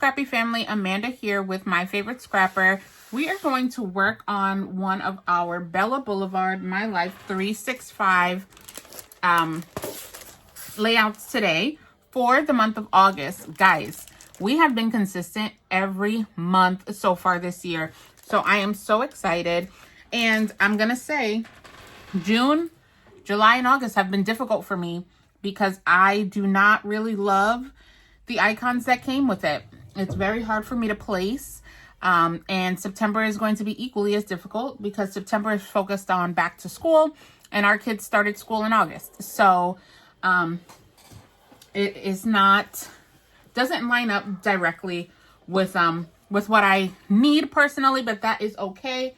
Scrappy family, Amanda here with My Favorite Scrapper. We are going to work on one of our Bella Blvd My Life 365 layouts today for the month of August. Guys, we have been consistent every month so far this year, so I am so excited. And I'm gonna say June, July, and August have been difficult for me because I do not really love the icons that came with it. It's very hard for me to place. And September is going to be equally as difficult because September is focused on back to school and our kids started school in August. So it is not, doesn't line up directly with what I need personally, but that is okay.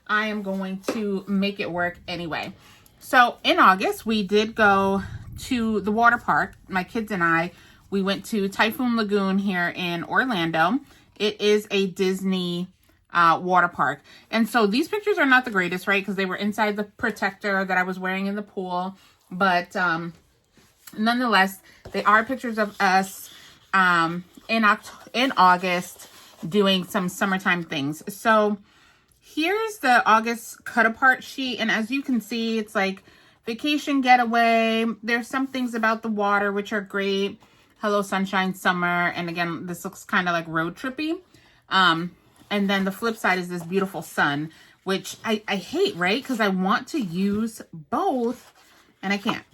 I am going to make it work anyway. So in August, we did go to the water park. My kids and I, we went to Typhoon Lagoon here in Orlando. It is a Disney water park. And so these pictures are not the greatest, right? Because they were inside the protector that I was wearing in the pool. But nonetheless, they are pictures of us in August doing some summertime things. So here's the August cut apart sheet. And as you can see, it's like vacation getaway. There's some things about the water, which are great. Hello, sunshine, summer. And again, this looks kind of like road trippy. And then the flip side is this beautiful sun, which I hate, right? Because I want to use both and I can't.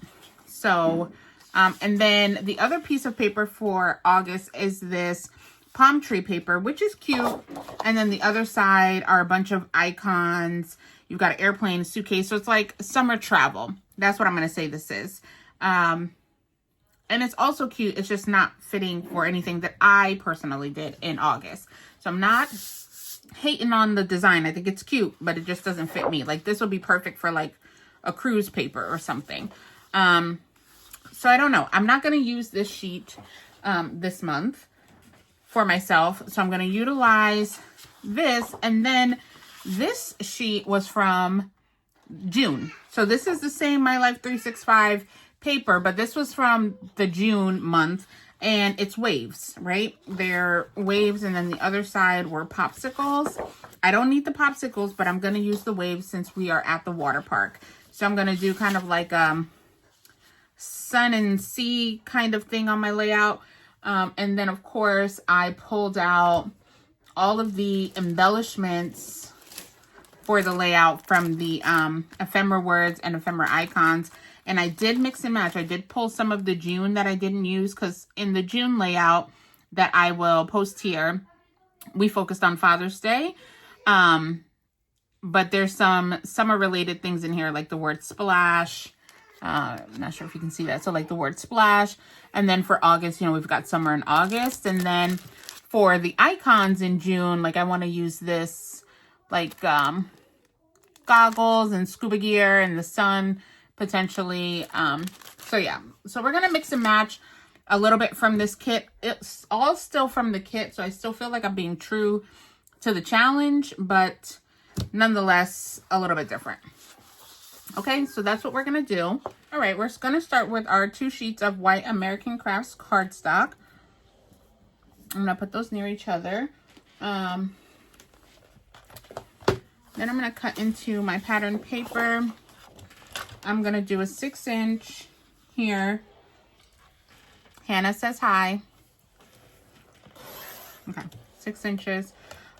So, and then the other piece of paper for August is this palm tree paper, which is cute. And then the other side are a bunch of icons. You've got an airplane, suitcase. So it's like summer travel. That's what I'm going to say this is. And it's also cute. It's just not fitting for anything that I personally did in August. So I'm not hating on the design. I think it's cute, but it just doesn't fit me. Like this would be perfect for like a cruise paper or something. So I don't know. I'm not going to use this sheet this month for myself. So I'm going to utilize this. And then this sheet was from June. So this is the same My Life 365 paper, but this was from the June month, and it's waves, right? They're waves, and then the other side were popsicles. I don't need the popsicles, but I'm going to use the waves since we are at the water park. So I'm going to do kind of like sun and sea kind of thing on my layout. And then, of course, I pulled out all of the embellishments for the layout from the ephemera words and ephemera icons. And I did mix and match. I did pull some of the June that I didn't use because in the June layout that I will post here, we focused on Father's Day. But there's some summer related things in here, like the word splash. I'm not sure if you can see that. So like the word splash. And then for August, you know, we've got summer in August. And then for the icons in June, like I want to use this like goggles and scuba gear and the sun potentially. So yeah, so we're gonna mix and match a little bit from this kit. It's all still from the kit, so I still feel like I'm being true to the challenge, but nonetheless a little bit different. Okay, so that's what we're gonna do. All right, we're gonna start with our 2 sheets of white American Crafts cardstock. I'm gonna put those near each other. Then I'm gonna cut into my pattern paper. I'm going to do a 6-inch here. Hannah says hi. Okay, 6 inches.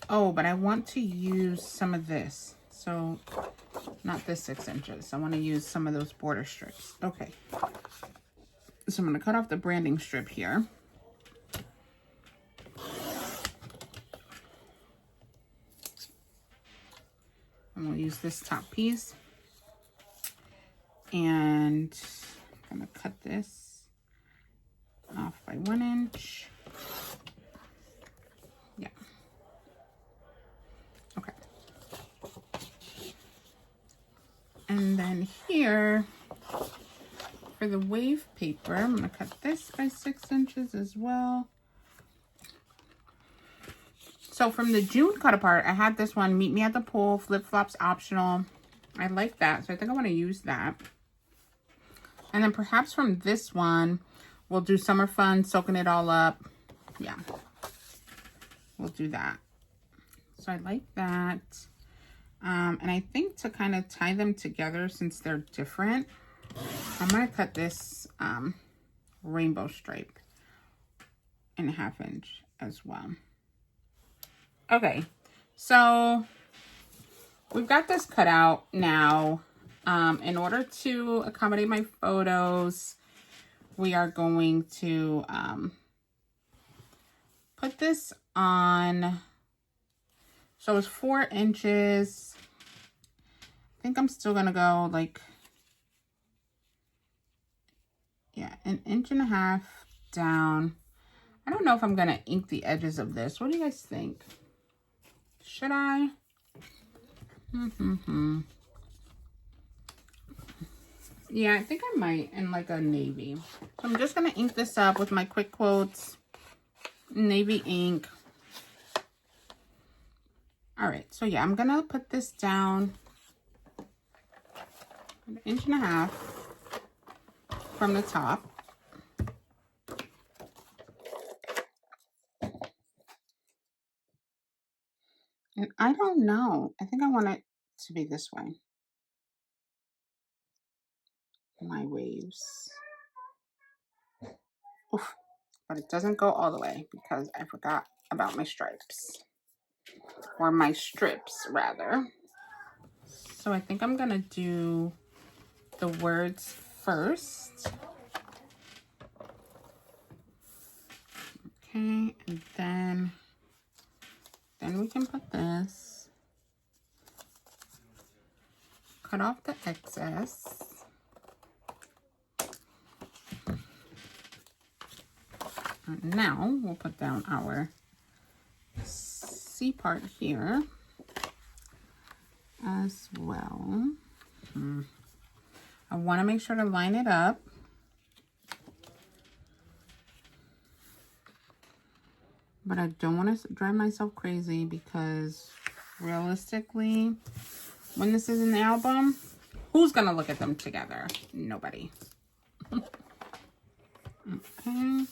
Oh, but I want to use some of this. So, not this 6 inches. I want to use some of those border strips. Okay. So, I'm going to cut off the branding strip here. I'm going to use this top piece. And I'm going to cut this off by 1 inch. Yeah. Okay. And then here, for the wave paper, I'm going to cut this by 6 inches as well. So from the June cut apart, I had this one, meet me at the pool, flip-flops optional. I like that, so I think I want to use that. And then perhaps from this one, we'll do summer fun, soaking it all up. Yeah. we'll do that. So I like that. And I think to kind of tie them together, since they're different, I'm going to cut this rainbow stripe in a 1/2 inch as well. Okay, so we've got this cut out now. In order to accommodate my photos, we are going to put this on. So it's 4 inches. I think I'm still gonna go like, yeah, 1.5 inches down. I don't know if I'm gonna ink the edges of this. What do you guys think? Should I? Yeah, I think I might, in like a navy. So I'm just gonna ink this up with my Quick Quotes navy ink. All right, so yeah, I'm gonna put this down 1.5 inches from the top. And I don't know, I think I want it to be this way. My waves. Oof, but it doesn't go all the way because I forgot about my stripes. Or my strips, rather. So I think I'm gonna do the words first. Okay, and then we can put this. Cut off the excess. And now we'll put down our C part here as well. I want to make sure to line it up. But I don't want to drive myself crazy because realistically, when this is an album, who's going to look at them together? Nobody. Okay.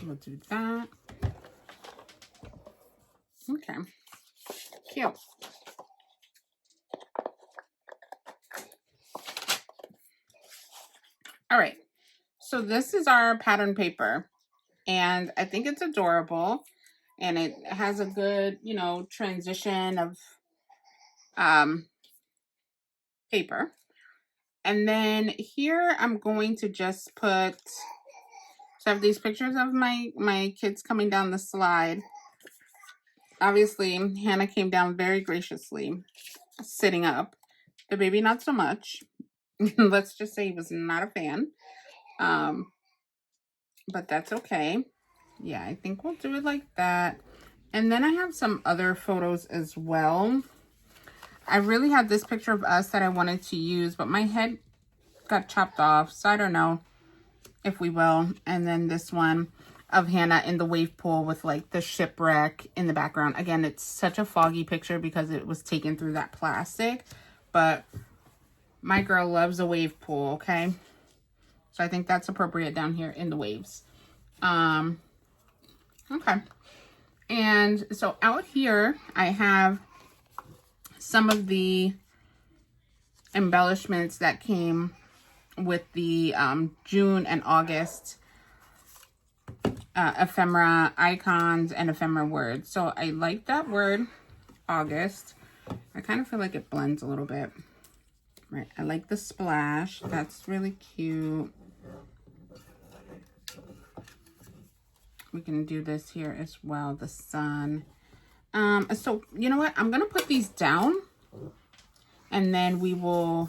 We'll do that. Okay. Cute. All right. So this is our pattern paper. And I think it's adorable. And it has a good, you know, transition of paper. And then here I'm going to just put, so I have these pictures of my kids coming down the slide. Obviously, Hannah came down very graciously, sitting up. The baby, not so much. Let's just say he was not a fan. But that's okay. Yeah, I think we'll do it like that. And then I have some other photos as well. I really had this picture of us that I wanted to use, but my head got chopped off, so I don't know if we will. And then this one of Hannah in the wave pool with like the shipwreck in the background. Again, it's such a foggy picture because it was taken through that plastic, but my girl loves a wave pool, okay? So I think that's appropriate down here in the waves. Okay. And so out here, I have some of the embellishments that came with the June and August ephemera icons and ephemera words. So I like that word, August. I kind of feel like it blends a little bit. Right. I like the splash. That's really cute. We can do this here as well, the sun. So you know what? I'm going to put these down and then we will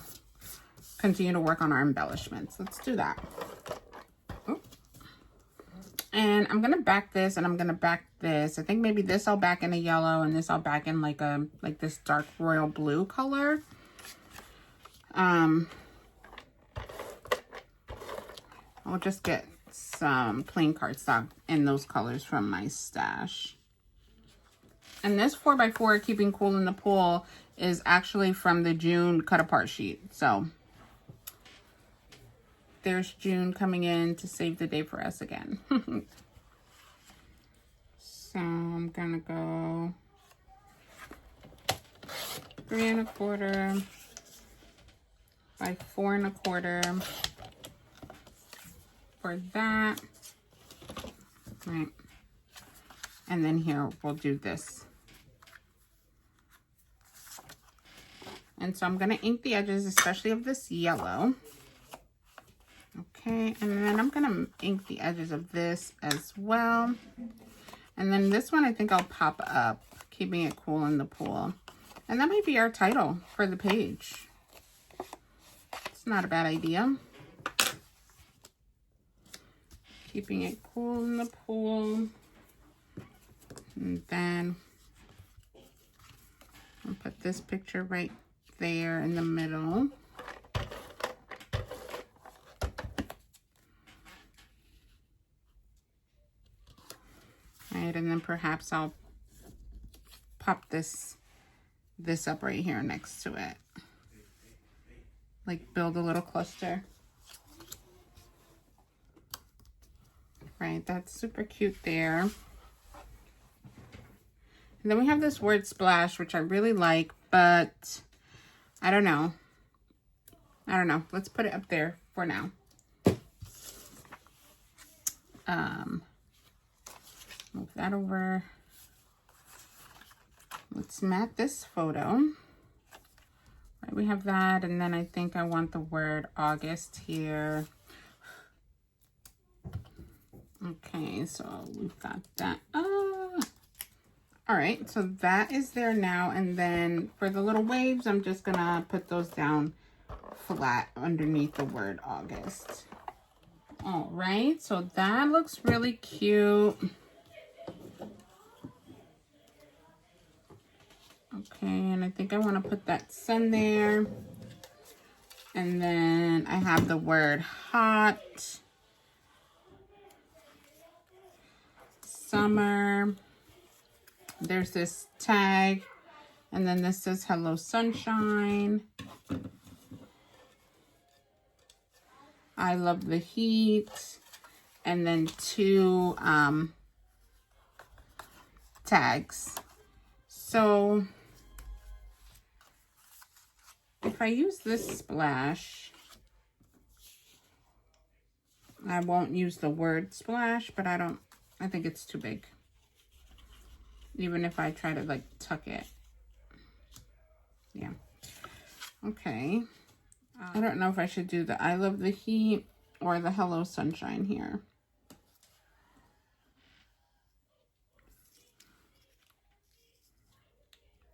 continue to work on our embellishments. Let's do that. Ooh. And I'm going to back this and I'm going to back this. I think maybe this I'll back in a yellow and this I'll back in like this dark royal blue color. I'll just get some plain cardstock in those colors from my stash. And this 4x4 Keeping Cool in the Pool is actually from the June cut apart sheet. So there's June coming in to save the day for us again. So I'm gonna go 3 1/4 by 4 1/4 for that. Right. And then here we'll do this. And so I'm going to ink the edges, especially of this yellow. Okay, and then I'm going to ink the edges of this as well. And then this one I think I'll pop up, keeping it cool in the pool. And that might be our title for the page. It's not a bad idea. Keeping it cool in the pool. And then I'll put this picture right there in the middle. Right, and then perhaps I'll pop this up right here next to it. Like build a little cluster. Right, that's super cute there. And then we have this word splash, which I really like, but I don't know. Let's put it up there for now. Move that over. Let's mat this photo. Right, we have that, and then I think I want the word August here. Okay, so we've got that. All right, so that is there now, and then for the little waves, I'm just gonna put those down flat underneath the word August. All right, so that looks really cute. Okay, and I think I want to put that sun there. And then I have the word hot, summer. There's this tag, and then this says hello sunshine. I love the heat. And then 2 tags. So if I use this splash, I won't use the word splash, but I think it's too big. Even if I try to like tuck it. Yeah. Okay. I don't know if I should do the I love the heat or the hello sunshine here.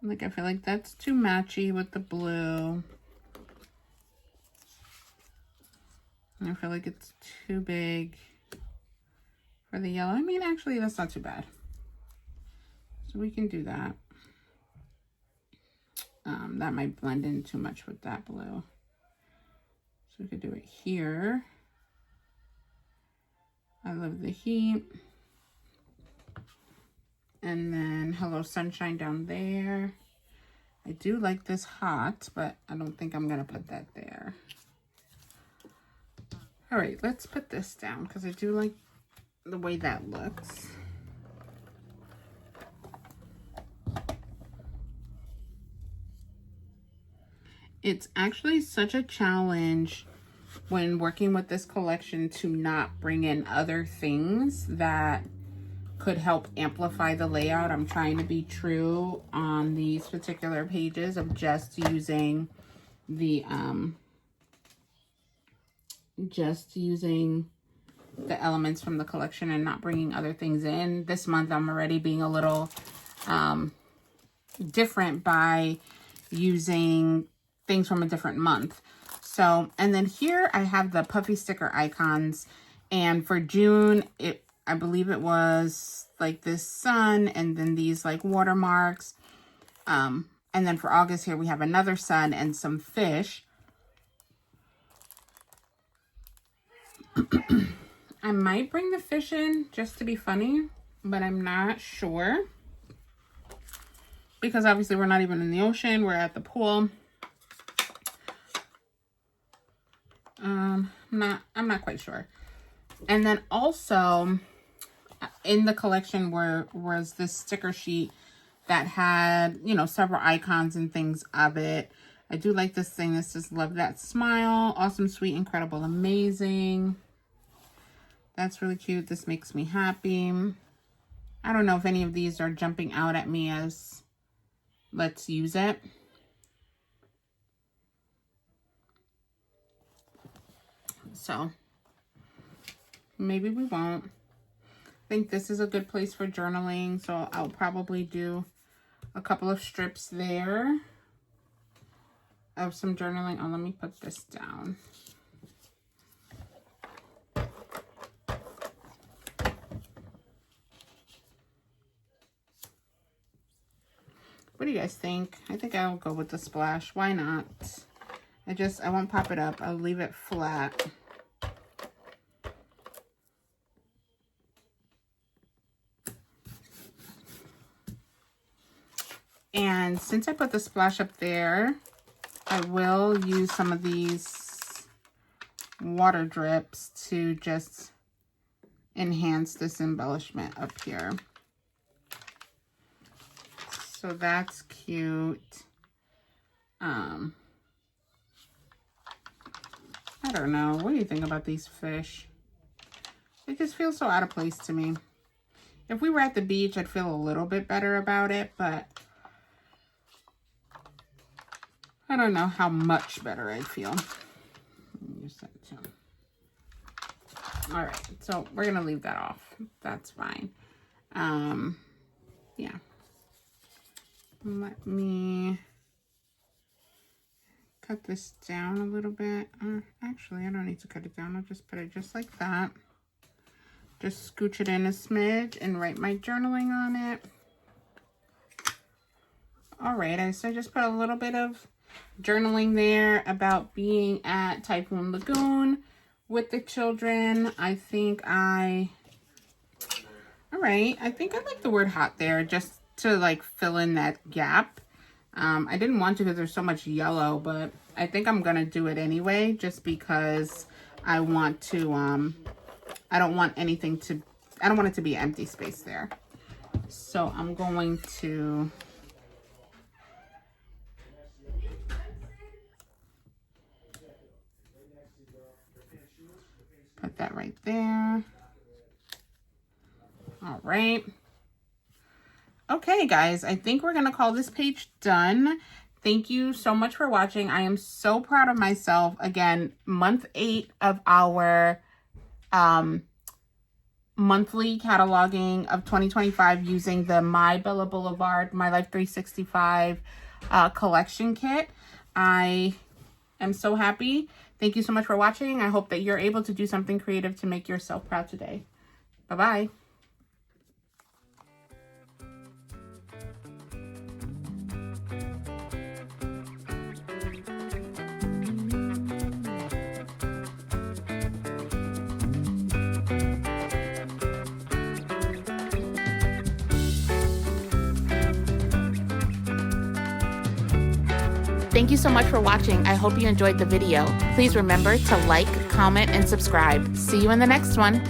Like, I feel like that's too matchy with the blue. And I feel like it's too big for the yellow. I mean, actually, that's not too bad. So we can do that. That might blend in too much with that blue. So we could do it here. I love the heat. And then hello sunshine down there. I do like this hot, but I don't think I'm gonna put that there. All right, let's put this down because I do like the way that looks. It's actually such a challenge when working with this collection to not bring in other things that could help amplify the layout. I'm trying to be true on these particular pages of just using the elements from the collection and not bringing other things in. This month I'm already being a little different by using things from a different month. So, and then here I have the puffy sticker icons, and for June I believe it was like this sun and then these like watermarks. And then for August here, we have another sun and some fish. I might bring the fish in just to be funny, but I'm not sure. Because obviously we're not even in the ocean, we're at the pool. I'm not quite sure. And then also, in the collection was this sticker sheet that had, you know, several icons and things of it. I do like this thing. This says, love that smile. Awesome, sweet, incredible, amazing. That's really cute. This makes me happy. I don't know if any of these are jumping out at me as let's use it. So maybe we won't. I think this is a good place for journaling, so I'll probably do a couple of strips there of some journaling. Oh, let me put this down. What do you guys think? I think I'll go with the splash. Why not? I won't pop it up. I'll leave it flat. And since I put the splash up there, I will use some of these water drips to just enhance this embellishment up here. So that's cute. I don't know. What do you think about these fish? They just feel so out of place to me. If we were at the beach, I'd feel a little bit better about it, but I don't know how much better I'd feel. Use that too. All right, so we're gonna leave that off. That's fine. Yeah. Let me cut this down a little bit. Actually, I don't need to cut it down. I'll just put it just like that. Just scooch it in a smidge and write my journaling on it. All right, so I just put a little bit of journaling there about being at Typhoon Lagoon with the children. I think I like the word hot there just to like fill in that gap. I didn't want to because there's so much yellow, but I think I'm gonna do it anyway just because I want to I don't want it to be empty space there. So I'm going to put that right there. All right. Okay, guys, I think we're going to call this page done. Thank you so much for watching. I am so proud of myself. Again, month 8 of our monthly cataloging of 2025 using the Bella Blvd My Life 365 collection kit. I am so happy. Thank you so much for watching. I hope that you're able to do something creative to make yourself proud today. Bye-bye. Thank you so much for watching. I hope you enjoyed the video. Please remember to like, comment, and subscribe. See you in the next one.